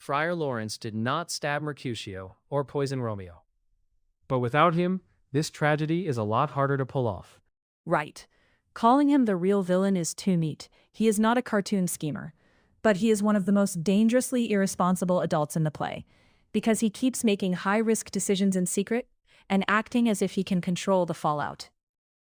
Friar Laurence did not stab Mercutio or poison Romeo. But without him, this tragedy is a lot harder to pull off. Right. Calling him the real villain is too neat. He is not a cartoon schemer, but he is one of the most dangerously irresponsible adults in the play, because he keeps making high-risk decisions in secret and acting as if he can control the fallout.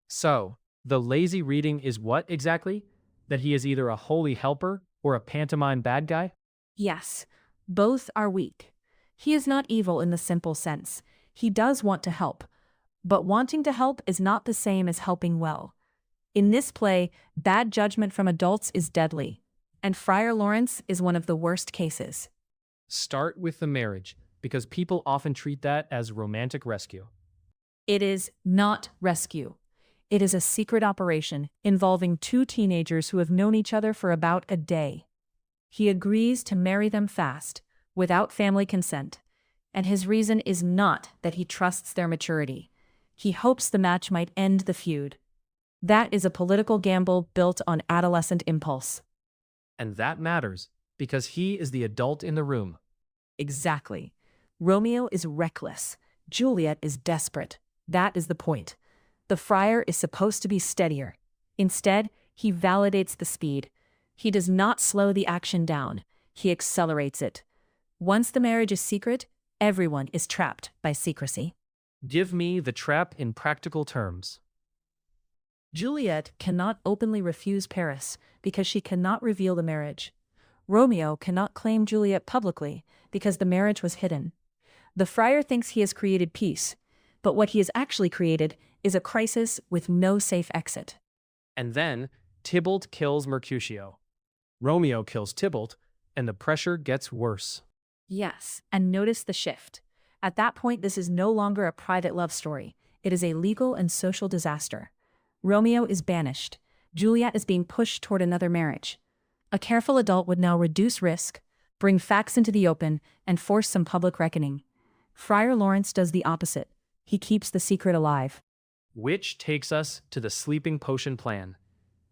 So, the lazy reading is what exactly? That he is either a holy helper or a pantomime bad guy? Yes, both are weak. He is not evil in the simple sense. He does want to help, but wanting to help is not the same as helping well. In this play, bad judgment from adults is deadly, and Friar Laurence is one of the worst cases. Start with the marriage, because people often treat that as romantic rescue. It is not rescue. It is a secret operation involving two teenagers who have known each other for about a day. He agrees to marry them fast, without family consent, and his reason is not that he trusts their maturity. He hopes the match might end the feud. That is a political gamble built on adolescent impulse. And that matters, because he is the adult in the room. Exactly. Romeo is reckless. Juliet is desperate. That is the point. The friar is supposed to be steadier. Instead, he validates the speed. He does not slow the action down. He accelerates it. Once the marriage is secret, everyone is trapped by secrecy. Give me the trap in practical terms. Juliet cannot openly refuse Paris because she cannot reveal the marriage. Romeo cannot claim Juliet publicly because the marriage was hidden. The friar thinks he has created peace, but what he has actually created is a crisis with no safe exit. And then, Tybalt kills Mercutio. Romeo kills Tybalt, and the pressure gets worse. Yes, and notice the shift. At that point, this is no longer a private love story. It is a legal and social disaster. Romeo is banished. Juliet is being pushed toward another marriage. A careful adult would now reduce risk, bring facts into the open, and force some public reckoning. Friar Laurence does the opposite. He keeps the secret alive. Which takes us to the sleeping potion plan,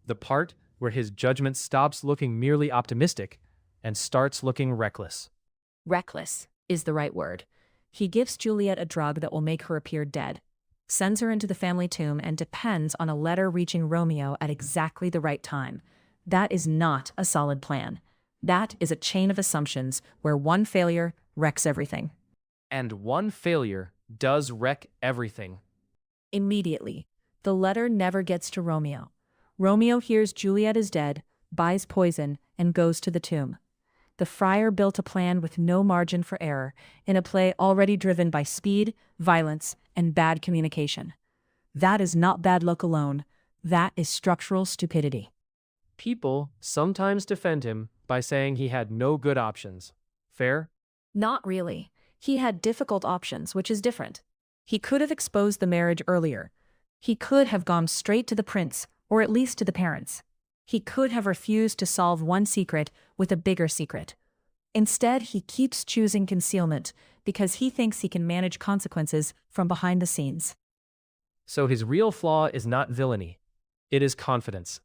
the part where his judgment stops looking merely optimistic and starts looking reckless. Reckless is the right word. He gives Juliet a drug that will make her appear dead, sends her into the family tomb, and depends on a letter reaching Romeo at exactly the right time. That is not a solid plan. That is a chain of assumptions where one failure wrecks everything. And one failure does wreck everything. Immediately, the letter never gets to Romeo. Romeo hears Juliet is dead, buys poison, and goes to the tomb. The friar built a plan with no margin for error in a play already driven by speed, violence, and bad communication. That is not bad luck alone. That is structural stupidity. People sometimes defend him by saying he had no good options. Fair? Not really. He had difficult options, which is different. He could have exposed the marriage earlier. He could have gone straight to the prince, or at least to the parents. He could have refused to solve one secret with a bigger secret. Instead, he keeps choosing concealment because he thinks he can manage consequences from behind the scenes. So his real flaw is not villainy. It is confidence.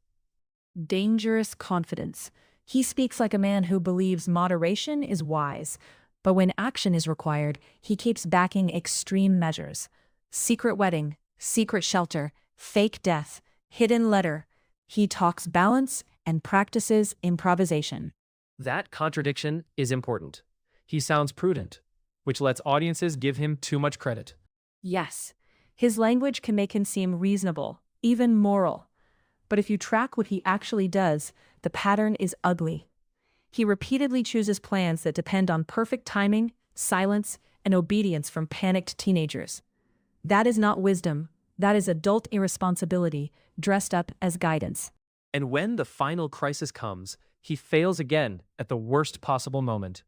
Dangerous confidence. He speaks like a man who believes moderation is wise, but when action is required, he keeps backing extreme measures. Secret wedding, secret shelter, fake death, hidden letter. He talks balance and practices improvisation. That contradiction is important. He sounds prudent, which lets audiences give him too much credit. Yes, his language can make him seem reasonable, even moral. But if you track what he actually does, the pattern is ugly. He repeatedly chooses plans that depend on perfect timing, silence, and obedience from panicked teenagers. That is not wisdom. That is adult irresponsibility dressed up as guidance. And when the final crisis comes, he fails again at the worst possible moment.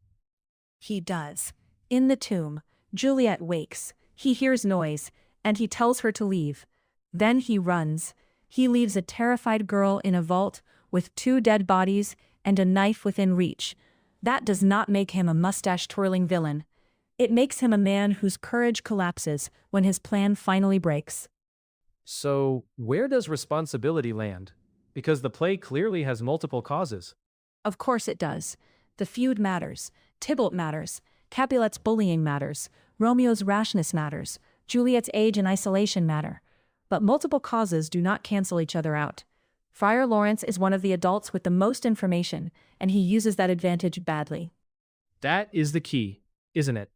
He does. In the tomb, Juliet wakes. He hears noise, and he tells her to leave. Then he runs. He leaves a terrified girl in a vault with 2 dead bodies and a knife within reach. That does not make him a mustache-twirling villain. It makes him a man whose courage collapses when his plan finally breaks. So, where does responsibility land? Because the play clearly has multiple causes. Of course it does. The feud matters, Tybalt matters, Capulet's bullying matters, Romeo's rashness matters, Juliet's age and isolation matter. But multiple causes do not cancel each other out. Friar Laurence is one of the adults with the most information, and he uses that advantage badly. That is the key, isn't it?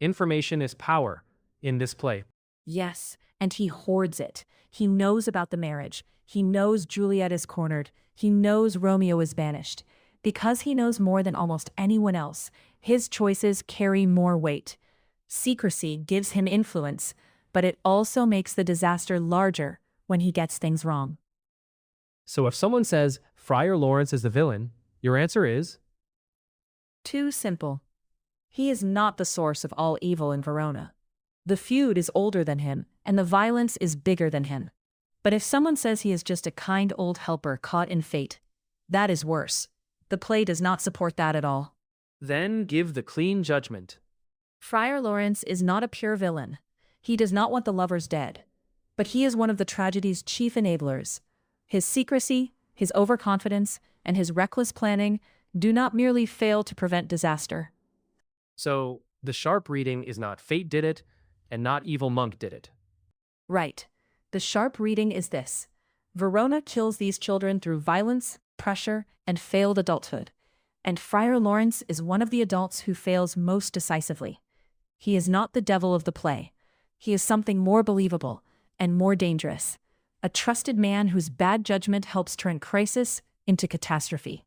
Information is power in this play. Yes, and he hoards it. He knows about the marriage. He knows Juliet is cornered. He knows Romeo is banished. Because he knows more than almost anyone else, his choices carry more weight. Secrecy gives him influence, but it also makes the disaster larger when he gets things wrong. So if someone says Friar Laurence is the villain, your answer is? Too simple. He is not the source of all evil in Verona. The feud is older than him, and the violence is bigger than him. But if someone says he is just a kind old helper caught in fate, that is worse. The play does not support that at all. Then give the clean judgment. Friar Laurence is not a pure villain. He does not want the lovers dead. But he is one of the tragedy's chief enablers. His secrecy, his overconfidence, and his reckless planning do not merely fail to prevent disaster. So the sharp reading is not fate did it, and not evil monk did it. Right. The sharp reading is this. Verona kills these children through violence, pressure, and failed adulthood. And Friar Laurence is one of the adults who fails most decisively. He is not the devil of the play. He is something more believable and more dangerous. A trusted man whose bad judgment helps turn crisis into catastrophe.